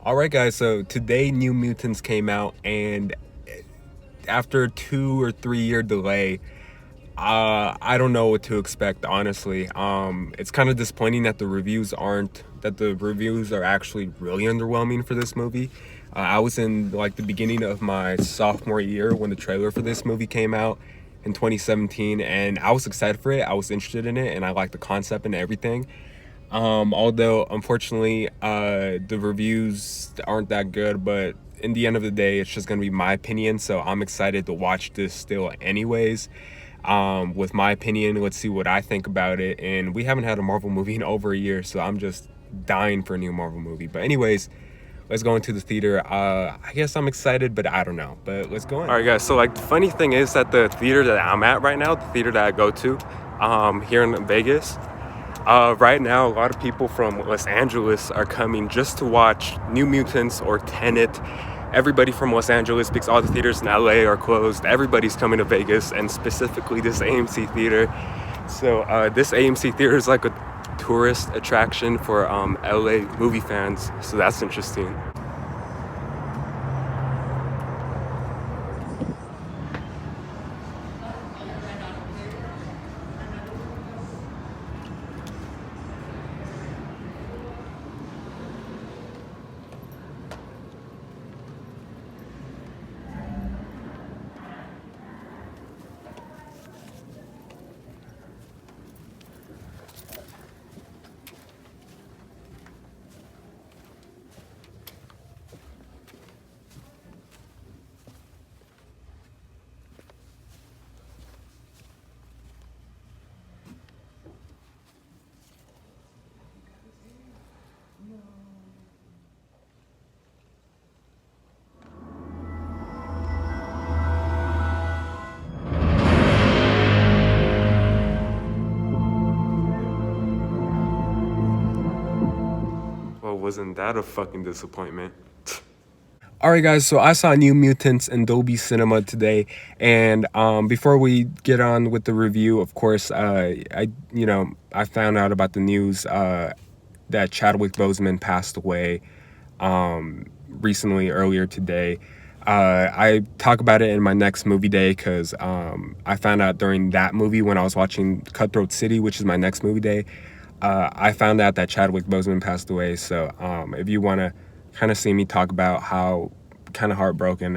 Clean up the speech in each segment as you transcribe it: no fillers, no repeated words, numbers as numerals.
Alright guys, so today New Mutants came out, and after a 2 or 3 year delay, I don't know what to expect, honestly. It's kind of disappointing that the reviews are actually really underwhelming for this movie. I was in like the beginning of my sophomore year when the trailer for this movie came out in 2017, and I was excited for it. I was interested in it, and I liked the concept and everything. Although unfortunately, the reviews aren't that good, but in the end of the day, it's just gonna be my opinion. So I'm excited to watch this still, anyways. With my opinion, let's see what I think about it. And we haven't had a Marvel movie in over a year, so I'm just dying for a new Marvel movie. But anyways, let's go into the theater. I guess I'm excited, but I don't know. But let's go in. All right, guys. So like, the funny thing is that the theater that I'm at right now, the theater that I go to, here in Vegas. Right now, a lot of people from Los Angeles are coming just to watch New Mutants or Tenet. Everybody from Los Angeles, because all the theaters in LA are closed, everybody's coming to Vegas, and specifically this AMC theater. So this AMC theater is like a tourist attraction for LA movie fans, so that's interesting. Well, wasn't that a fucking disappointment? Alright guys, so I saw New Mutants in Dolby Cinema today, and before we get on with the review, of course, I found out about the news that Chadwick Boseman passed away recently, earlier today. I talk about it in my next movie day because I found out during that movie when I was watching Cutthroat City, which is my next movie day. I found out that Chadwick Boseman passed away. So if you want to kind of see me talk about how kind of heartbroken,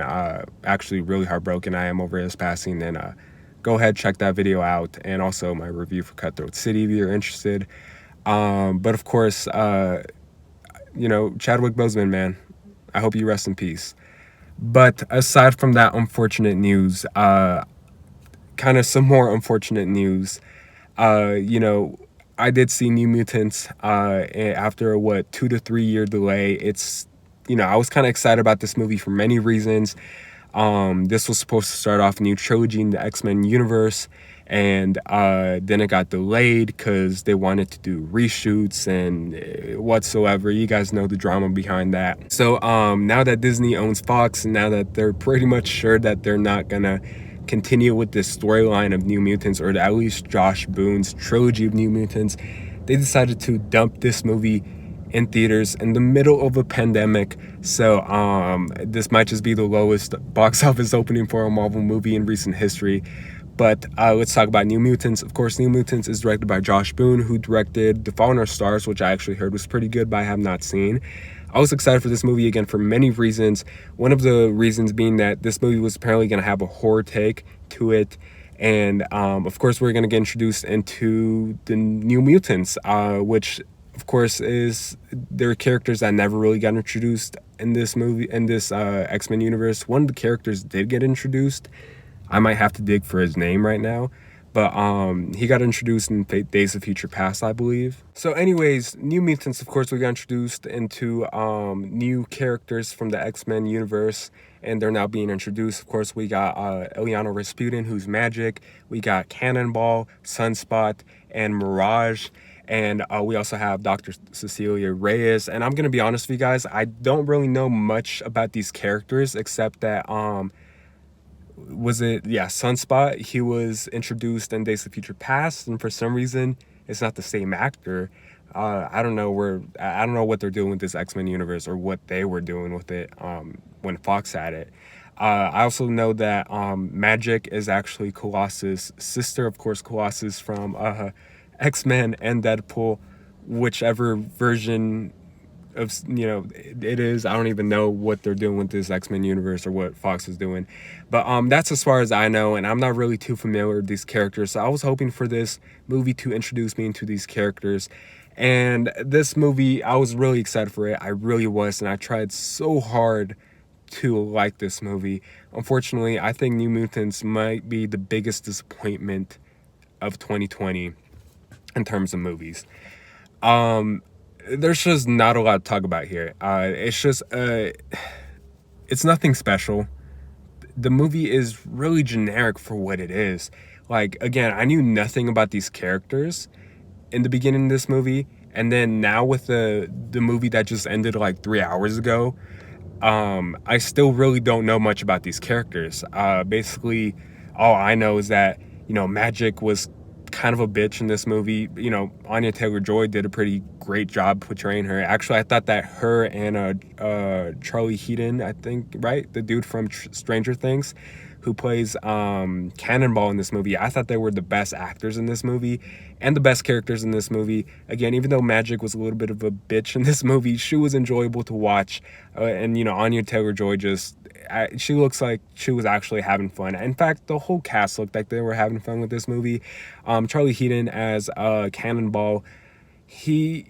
actually really heartbroken I am over his passing, then go ahead, check that video out, and also my review for Cutthroat City if you're interested. But of course, Chadwick Boseman, man, I hope you rest in peace. But aside from that unfortunate news, kind of some more unfortunate news. Uh, you know, I did see New Mutants after a 2 to 3 year delay. I was kind of excited about this movie for many reasons. This was supposed to start off a new trilogy in the X-Men universe, and then it got delayed because they wanted to do reshoots and whatsoever. You guys know the drama behind that. So now that Disney owns Fox, and now that they're pretty much sure that they're not gonna continue with this storyline of New Mutants, or at least Josh Boone's trilogy of New Mutants, they decided to dump this movie in theaters in the middle of a pandemic. So this might just be the lowest box office opening for a Marvel movie in recent history. But let's talk about New Mutants. Of course, New Mutants is directed by Josh Boone, who directed The Fault in Our Stars, which I actually heard was pretty good, but I have not seen. I was excited for this movie again for many reasons. One of the reasons being that this movie was apparently going to have a horror take to it. And of course, we're going to get introduced into the New Mutants, which of course is there are characters that never really got introduced in this movie, in this X-Men universe. One of the characters did get introduced. I might have to dig for his name right now, but he got introduced in Days of Future Past, I believe. So anyways, New Mutants, of course, we got introduced into new characters from the X-Men universe, and they're now being introduced. Of course, we got Eliana Rasputin, who's Magic. We got Cannonball, Sunspot, and Mirage. And we also have Dr. Cecilia Reyes. And I'm going to be honest with you guys, I don't really know much about these characters, except that Sunspot, he was introduced in Days of Future Past, and for some reason it's not the same actor. I don't know I don't know what they're doing with this X-Men universe or what they were doing with it when Fox had it. I also know that Magic is actually Colossus' sister, of course, Colossus from X-Men and Deadpool, whichever version of it is. I don't even know what they're doing with this X-Men universe or what Fox is doing, but that's as far as I know, and I'm not really too familiar with these characters, so I was hoping for this movie to introduce me into these characters. And this movie, I was really excited for it. I really was, and I tried so hard to like this movie. Unfortunately, I think New Mutants might be the biggest disappointment of 2020 in terms of movies. There's just not a lot to talk about here. It's nothing special. The movie is really generic for what it is. Like, again, I knew nothing about these characters in the beginning of this movie, and then now with the movie that just ended like 3 hours ago, I still really don't know much about these characters. Basically, all I know is that Magic was kind of a bitch in this movie. Anya Taylor-Joy did a pretty great job portraying her. Actually, I thought that her and Charlie Heaton, I think, right, the dude from Stranger Things, who plays Cannonball in this movie, I thought they were the best actors in this movie and the best characters in this movie. Again, even though Magic was a little bit of a bitch in this movie, she was enjoyable to watch. And Anya Taylor-Joy she looks like she was actually having fun. In fact, the whole cast looked like they were having fun with this movie. Charlie Heaton as Cannonball, he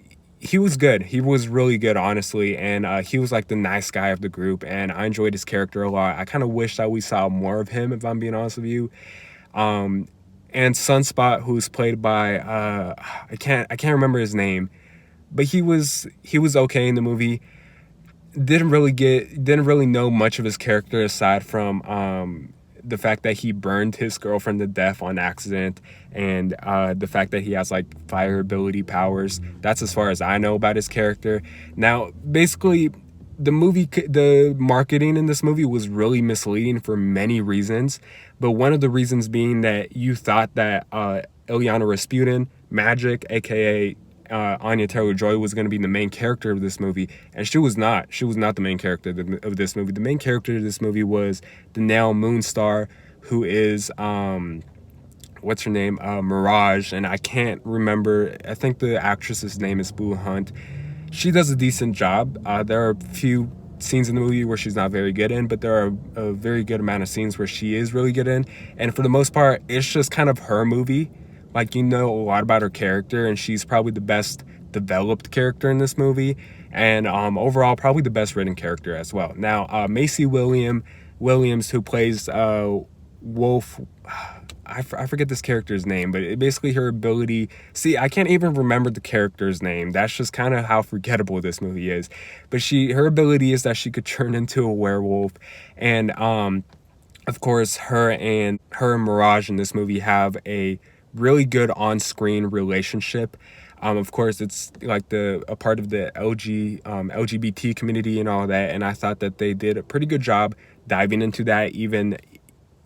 was good. He was really good, honestly, and he was like the nice guy of the group, and I enjoyed his character a lot. I kind of wish that we saw more of him, if I'm being honest with you. And Sunspot, who's played by I can't remember his name, but he was okay in the movie. Didn't really know much of his character aside from the fact that he burned his girlfriend to death on accident, and the fact that he has like fire ability powers. That's as far as I know about his character. Now, basically, the marketing in this movie was really misleading for many reasons, but one of the reasons being that you thought that Ilyana Rasputin, Magic, aka Anya Taylor-Joy, was going to be the main character of this movie, and she was not. She was not the main character of this movie. The main character of this movie was the now Moonstar, who is what's her name, Mirage, and I can't remember. I think the actress's name is Boo Hunt. She does a decent job. There are a few scenes in the movie where she's not very good in, but there are a very good amount of scenes where she is really good in. And for the most part, it's just kind of her movie. Like, a lot about her character, and she's probably the best developed character in this movie, and overall probably the best written character as well. Now, Macy Williams, who plays Wolf. I forget this character's name, but basically her ability. See, I can't even remember the character's name. That's just kind of how forgettable this movie is. But her ability is that she could turn into a werewolf, and of course, her and Mirage in this movie have a really good on-screen relationship. Of course, it's like a part of the LGBT community and all that, and I thought that they did a pretty good job diving into that, even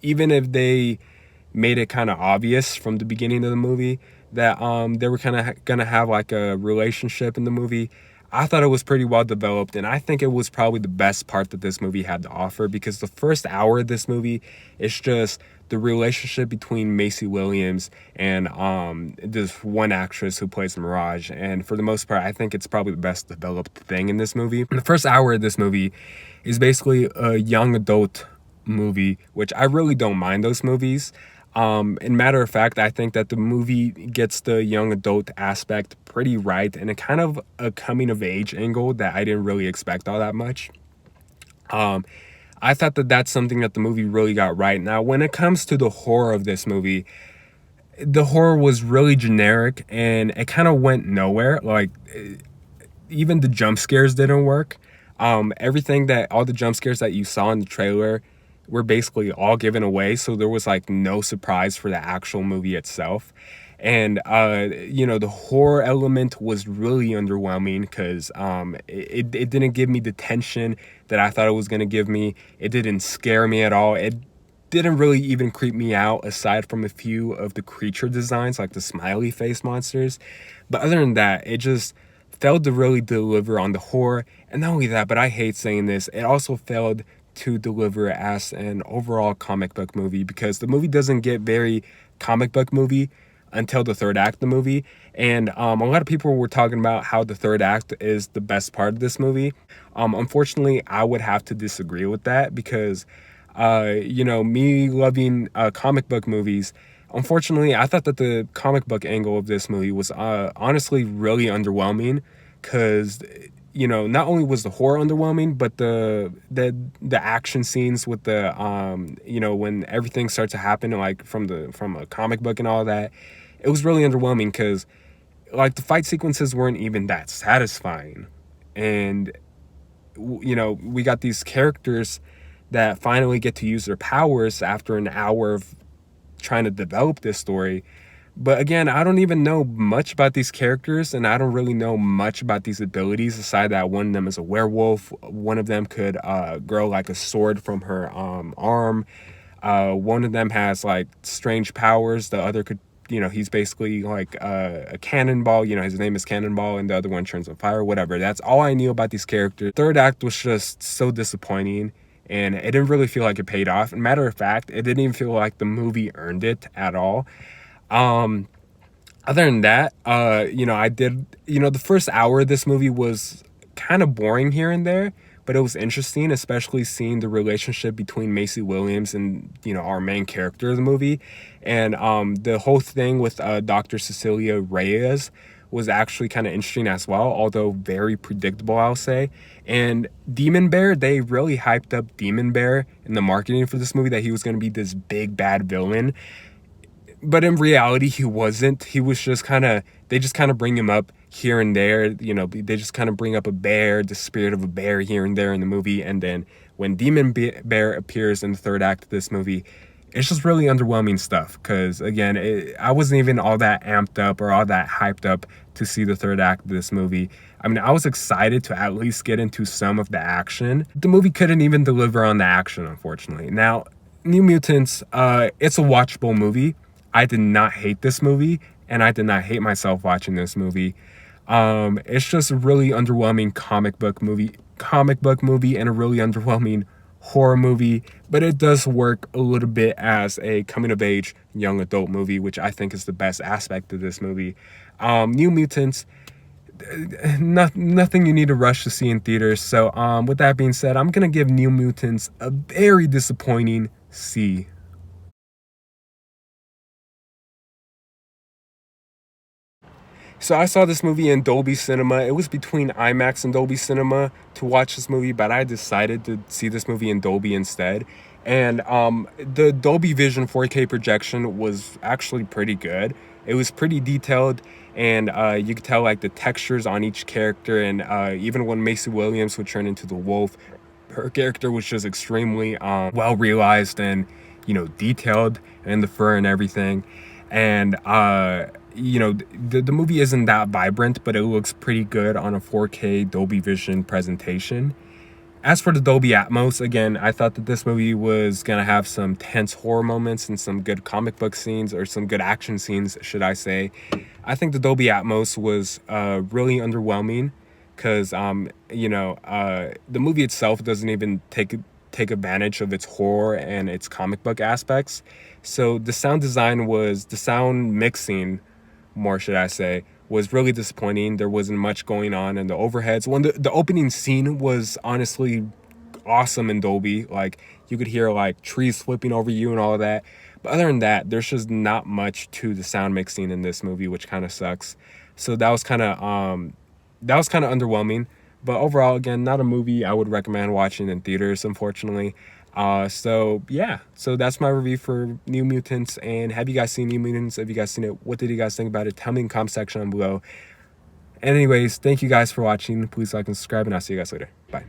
if they made it kind of obvious from the beginning of the movie that they were kind of gonna have like a relationship in the movie. I thought it was pretty well developed, and I think it was probably the best part that this movie had to offer, because the first hour of this movie is just the relationship between Macy Williams and this one actress who plays Mirage. And for the most part, I think it's probably the best developed thing in this movie. And the first hour of this movie is basically a young adult movie, which I really don't mind those movies. In matter of fact, I think that the movie gets the young adult aspect pretty right, and a kind of a coming of age angle that I didn't really expect all that much. I thought that that's something that the movie really got right. Now, when it comes to the horror of this movie, the horror was really generic, and it kind of went nowhere. Like, even the jump scares didn't work. All the jump scares that you saw in the trailer were basically all given away, so there was like no surprise for the actual movie itself. And the horror element was really underwhelming, because it didn't give me the tension that I thought it was going to give me. It didn't scare me at all. didn't really even creep me out aside from a few of the creature designs, like the smiley face monsters. But other than that, it just failed to really deliver on the horror. And not only that, but I hate saying this, it also failed to deliver as an overall comic book movie, because the movie doesn't get very comic book movie until the third act of the movie. And a lot of people were talking about how the third act is the best part of this movie. Unfortunately, I would have to disagree with that, because me loving comic book movies, unfortunately, I thought that the comic book angle of this movie was honestly really underwhelming, because not only was the horror underwhelming, but the action scenes with the when everything starts to happen, like from a comic book and all that, it was really underwhelming, because like the fight sequences weren't even that satisfying. And we got these characters that finally get to use their powers after an hour of trying to develop this story. But again, I don't even know much about these characters, and I don't really know much about these abilities, aside that one of them is a werewolf. One of them could grow like a sword from her arm. One of them has like strange powers. The other could, he's basically like a cannonball. His name is Cannonball, and the other one turns on fire, whatever. That's all I knew about these characters. Third act was just so disappointing, and it didn't really feel like it paid off. And matter of fact, it didn't even feel like the movie earned it at all. Other than that, I did, the first hour of this movie was kind of boring here and there, but it was interesting, especially seeing the relationship between Macy Williams and, our main character of the movie. And the whole thing with Dr. Cecilia Reyes was actually kind of interesting as well, although very predictable, I'll say. And Demon Bear, they really hyped up Demon Bear in the marketing for this movie, that he was going to be this big bad villain. But in reality, he wasn't. He was just they just kind of bring him up here and there. They just kind of bring up a bear, the spirit of a bear here and there in the movie. And then when Demon Bear appears in the third act of this movie, it's just really underwhelming stuff. Because again, I wasn't even all that amped up or all that hyped up to see the third act of this movie. I mean, I was excited to at least get into some of the action. The movie couldn't even deliver on the action, unfortunately. Now, New Mutants, it's a watchable movie. I did not hate this movie, and I did not hate myself watching this movie. It's just a really underwhelming comic book movie, and a really underwhelming horror movie, but it does work a little bit as a coming of age young adult movie, which I think is the best aspect of this movie. New Mutants, nothing you need to rush to see in theaters. So with that being said, I'm gonna give New Mutants a very disappointing C. So I saw this movie in Dolby Cinema. It was between IMAX and Dolby Cinema to watch this movie, but I decided to see this movie in Dolby instead. And the Dolby Vision 4K projection was actually pretty good. It was pretty detailed, and you could tell like the textures on each character. And even when Macy Williams would turn into the wolf, her character was just extremely well realized and detailed, and the fur and everything. And the movie isn't that vibrant, but it looks pretty good on a 4K Dolby Vision presentation. As for the Dolby Atmos, again, I thought that this movie was gonna have some tense horror moments and some good comic book scenes, or some good action scenes, should I say. I think the Dolby Atmos was really underwhelming, because the movie itself doesn't even take advantage of its horror and its comic book aspects. So the sound mixing, more should I say, was really disappointing. There wasn't much going on in the overheads. The opening scene was honestly awesome in Dolby. Like, you could hear like trees flipping over you and all of that. But other than that, there's just not much to the sound mixing in this movie, which kind of sucks. So that was kind of underwhelming. But overall, again, not a movie I would recommend watching in theaters, unfortunately. So yeah, so that's my review for New Mutants. And have you guys seen New Mutants? Have you guys seen it? What did you guys think about it? Tell me in the comment section below. And anyways, thank you guys for watching. Please like and subscribe, and I'll see you guys later. Bye.